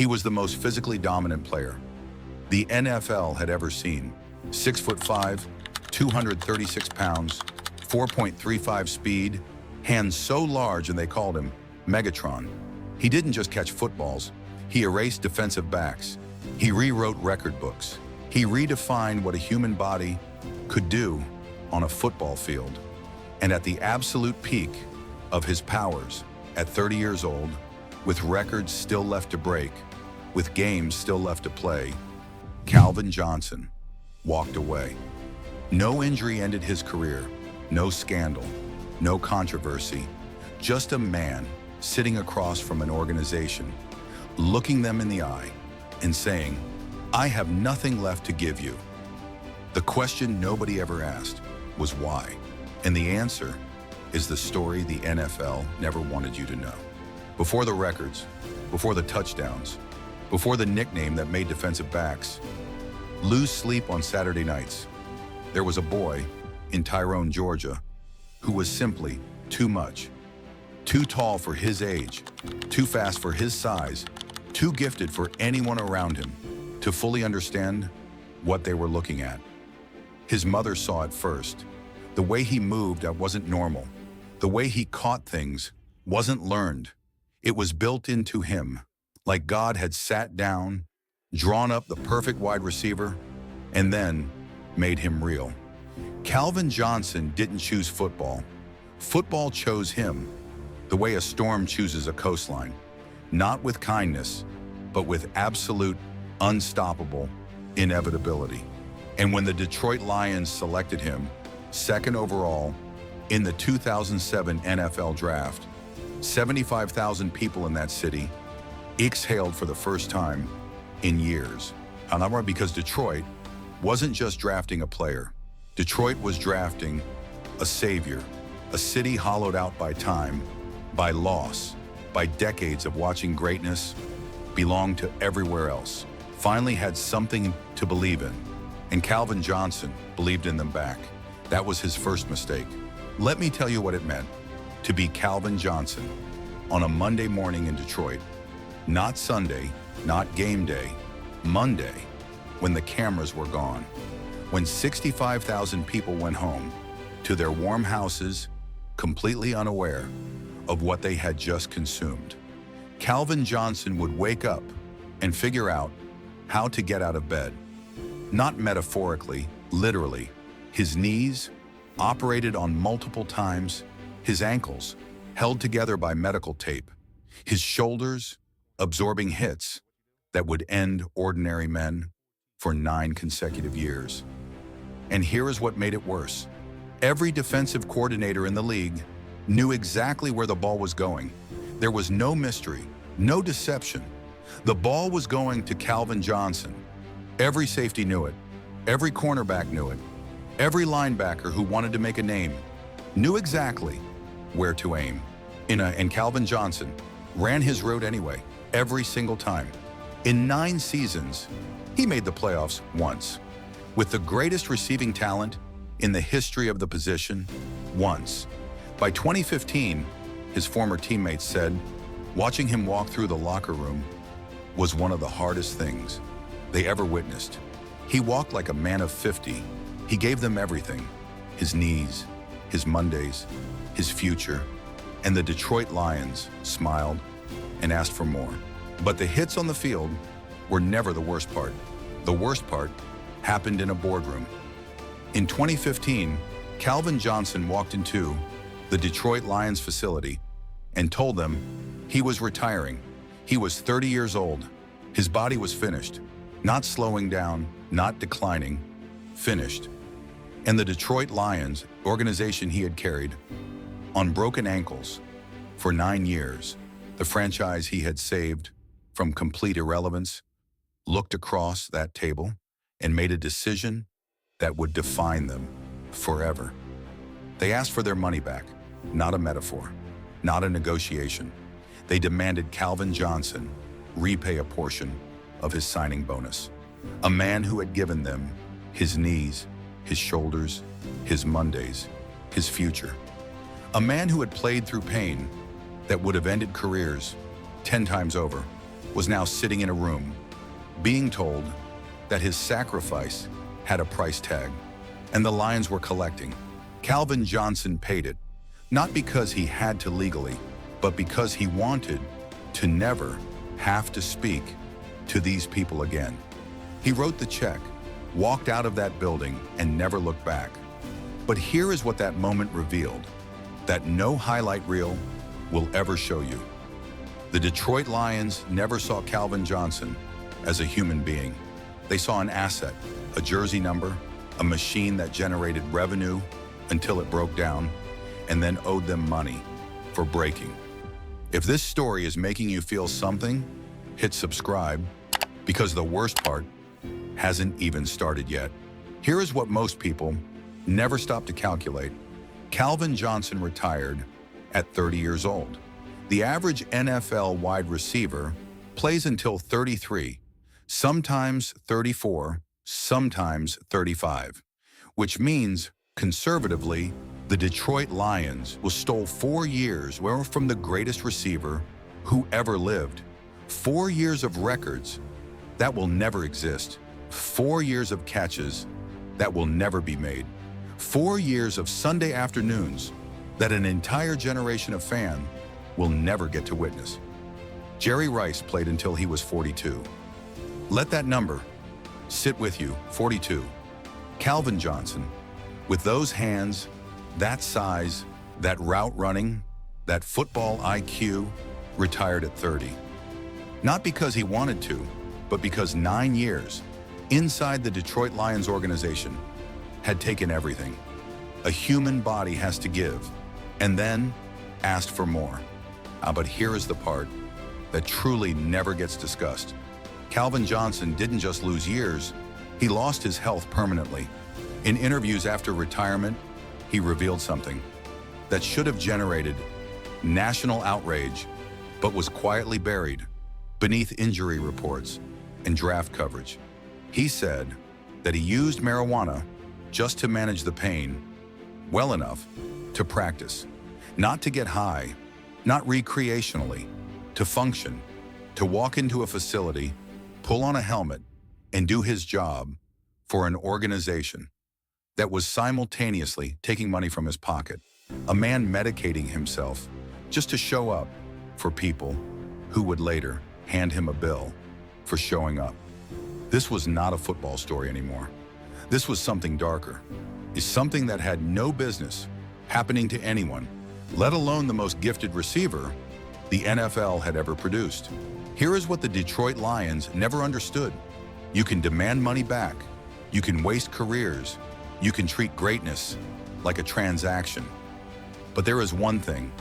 He was the most physically dominant player the NFL had ever seen. 6'5", 236 pounds, 4.35 speed, hands so large and they called him Megatron. He didn't just catch footballs, he erased defensive backs. He rewrote record books. He redefined what a human body could do on a football field. And at the absolute peak of his powers, at 30 years old, with records still left to break, with games still left to play, Calvin Johnson walked away. No injury ended his career, no scandal, no controversy, just a man sitting across from an organization, looking them in the eye and saying, "I have nothing left to give you." The question nobody ever asked was why. And the answer is the story the NFL never wanted you to know. Before the records, before the touchdowns, before the nickname that made defensive backs lose sleep on Saturday nights, there was a boy in Tyrone, Georgia, who was simply too much. Too tall for his age, too fast for his size, too gifted for anyone around him to fully understand what they were looking at. His mother saw it first. The way he moved wasn't normal. The way he caught things wasn't learned. It was built into him, like God had sat down, drawn up the perfect wide receiver, and then made him real. Calvin Johnson didn't choose football. Football chose him, the way a storm chooses a coastline, not with kindness, but with absolute, unstoppable inevitability. And when the Detroit Lions selected him, second overall in the 2007 NFL Draft, 75,000 people in that city exhaled for the first time in years. And because Detroit wasn't just drafting a player. Detroit was drafting a savior, a city hollowed out by time, by loss, by decades of watching greatness belong to everywhere else, finally had something to believe in. And Calvin Johnson believed in them back. That was his first mistake. Let me tell you what it meant to be Calvin Johnson on a Monday morning in Detroit. Not Sunday, not game day, Monday, when the cameras were gone, when 65,000 people went home to their warm houses, completely unaware of what they had just consumed. Calvin Johnson would wake up and figure out how to get out of bed. Not metaphorically, literally. His knees operated on multiple times, his ankles held together by medical tape, his shoulders absorbing hits that would end ordinary men for 9 consecutive years. And here is what made it worse. Every defensive coordinator in the league knew exactly where the ball was going. There was no mystery, no deception. The ball was going to Calvin Johnson. Every safety knew it. Every cornerback knew it. Every linebacker who wanted to make a name knew exactly where to aim. And Calvin Johnson ran his route anyway, every single time. In 9 seasons, he made the playoffs once. With the greatest receiving talent in the history of the position, once. By 2015, his former teammates said, watching him walk through the locker room was one of the hardest things they ever witnessed. He walked like a man of 50. He gave them everything, his knees, his Mondays, his future, and the Detroit Lions smiled and asked for more. But the hits on the field were never the worst part. The worst part happened in a boardroom. In 2015, Calvin Johnson walked into the Detroit Lions facility and told them he was retiring. He was 30 years old. His body was finished, not slowing down, not declining, finished. And the Detroit Lions, organization he had carried on broken ankles for 9 years, the franchise he had saved from complete irrelevance, looked across that table and made a decision that would define them forever. They asked for their money back, not a metaphor, not a negotiation. They demanded Calvin Johnson repay a portion of his signing bonus. A man who had given them his knees, his shoulders, his Mondays, his future. A man who had played through pain that would have ended careers 10 times over. was now sitting in a room, being told that his sacrifice had a price tag, and the Lions were collecting. Calvin Johnson paid it, not because he had to legally, but because he wanted to never have to speak to these people again. He wrote the check, walked out of that building, and never looked back. But here is what that moment revealed, that no highlight reel will ever show you. The Detroit Lions never saw Calvin Johnson as a human being. They saw an asset, a jersey number, a machine that generated revenue until it broke down and then owed them money for breaking. If this story is making you feel something, hit subscribe, because the worst part hasn't even started yet. Here is what most people never stop to calculate. Calvin Johnson retired at 30 years old. The average NFL wide receiver plays until 33, sometimes 34, sometimes 35, which means, conservatively, the Detroit Lions will stole 4 years from the greatest receiver who ever lived. 4 years of records that will never exist. 4 years of catches that will never be made. 4 years of Sunday afternoons that an entire generation of fans will never get to witness. Jerry Rice played until he was 42. Let that number sit with you, 42. Calvin Johnson, with those hands, that size, that route running, that football IQ, retired at 30. Not because he wanted to, but because 9 years inside the Detroit Lions organization had taken everything a human body has to give, and then asked for more. But here is the part that truly never gets discussed. Calvin Johnson didn't just lose years, he lost his health permanently. In interviews after retirement, he revealed something that should have generated national outrage, but was quietly buried beneath injury reports and draft coverage. He said that he used marijuana just to manage the pain well enough to practice, not to get high, not recreationally, to function, to walk into a facility, pull on a helmet, and do his job for an organization that was simultaneously taking money from his pocket. A man medicating himself just to show up for people who would later hand him a bill for showing up. This was not a football story anymore. This was something darker. It's something that had no business happening to anyone, let alone the most gifted receiver the NFL had ever produced. Here is what the Detroit Lions never understood. You can demand money back. You can waste careers. You can treat greatness like a transaction. But there is one thing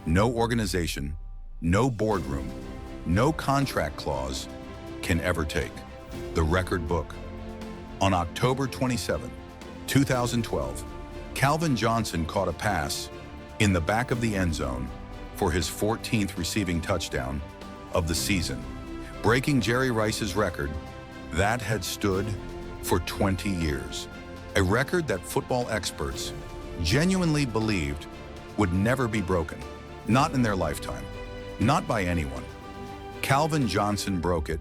no organization, no boardroom, no contract clause can ever take: the record book. On October 27, 2012, Calvin Johnson caught a pass in the back of the end zone for his 14th receiving touchdown of the season, breaking Jerry Rice's record that had stood for 20 years. A record that football experts genuinely believed would never be broken, not in their lifetime, not by anyone. Calvin Johnson broke it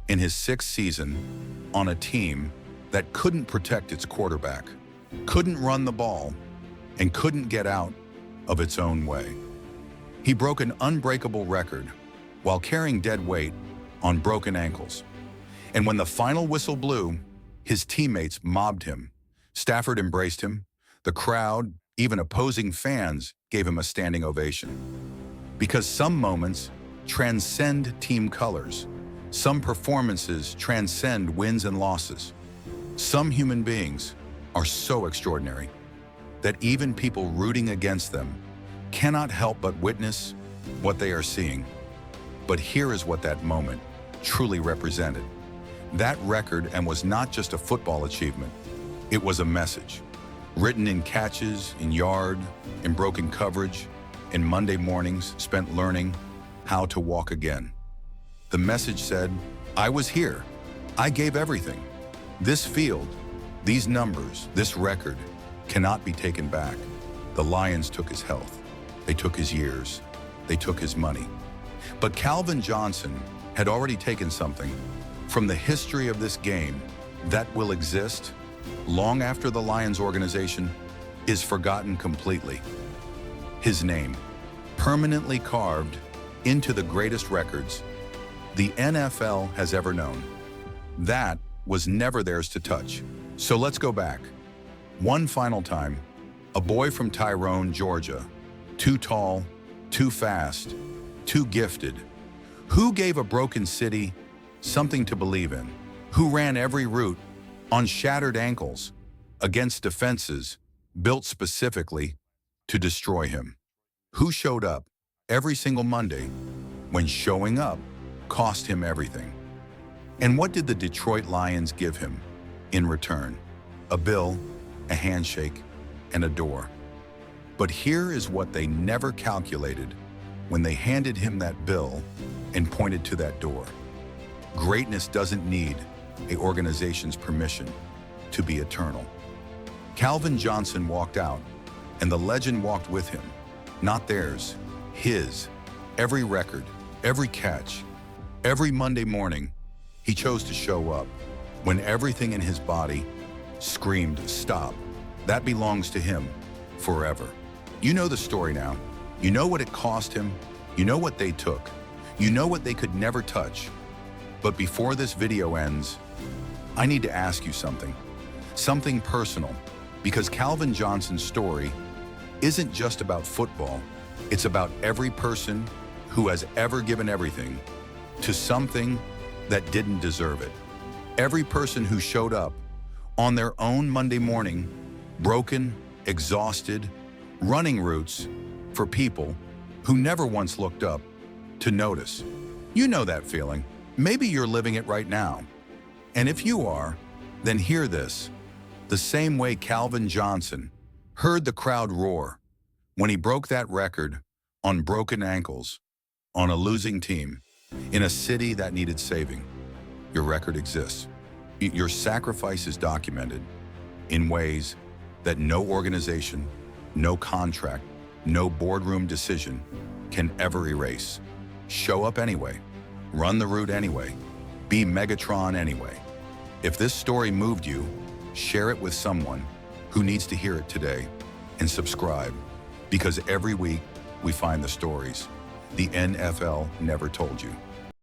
in his 6th season on a team that couldn't protect its quarterback, couldn't run the ball, and couldn't get out of its own way. He broke an unbreakable record while carrying dead weight on broken ankles. And when the final whistle blew, his teammates mobbed him. Stafford embraced him. The crowd, even opposing fans, gave him a standing ovation. Because some moments transcend team colors. Some performances transcend wins and losses. Some human beings are so extraordinary that even people rooting against them cannot help but witness what they are seeing. But here is what that moment truly represented. That record, and was not just a football achievement, it was a message, written in catches, in yard, in broken coverage, in Monday mornings spent learning how to walk again. The message said, I was here. I gave everything. This field, these numbers, this record cannot be taken back. The Lions took his health. They took his years. They took his money. But Calvin Johnson had already taken something from the history of this game that will exist long after the Lions organization is forgotten completely. His name, permanently carved into the greatest records the NFL has ever known. That was never theirs to touch. So let's go back. One final time, a boy from Tyrone, Georgia, too tall, too fast, too gifted, who gave a broken city something to believe in, who ran every route on shattered ankles against defenses built specifically to destroy him, who showed up every single Monday when showing up cost him everything. And what did the Detroit Lions give him in return? A bill, a handshake, and a door. But here is what they never calculated when they handed him that bill and pointed to that door. Greatness doesn't need an organization's permission to be eternal. Calvin Johnson walked out, and the legend walked with him. Not theirs, his. Every record, every catch, every Monday morning, he chose to show up when everything in his body screamed, stop. That belongs to him forever. You know the story now. You know what it cost him. You know what they took. You know what they could never touch. But before this video ends, I need to ask you something personal, because Calvin Johnson's story isn't just about football. It's about every person who has ever given everything to something that didn't deserve it. Every person who showed up on their own Monday morning, broken, exhausted, running routes for people who never once looked up to notice. You know that feeling. Maybe you're living it right now. And if you are, then hear this. The same way Calvin Johnson heard the crowd roar when he broke that record on broken ankles, on a losing team, in a city that needed saving. Your record exists. Your sacrifice is documented in ways that no organization, no contract, no boardroom decision can ever erase. Show up anyway. Run the route anyway. Be Megatron anyway. If this story moved you, share it with someone who needs to hear it today, and subscribe, because every week we find the stories the NFL never told you.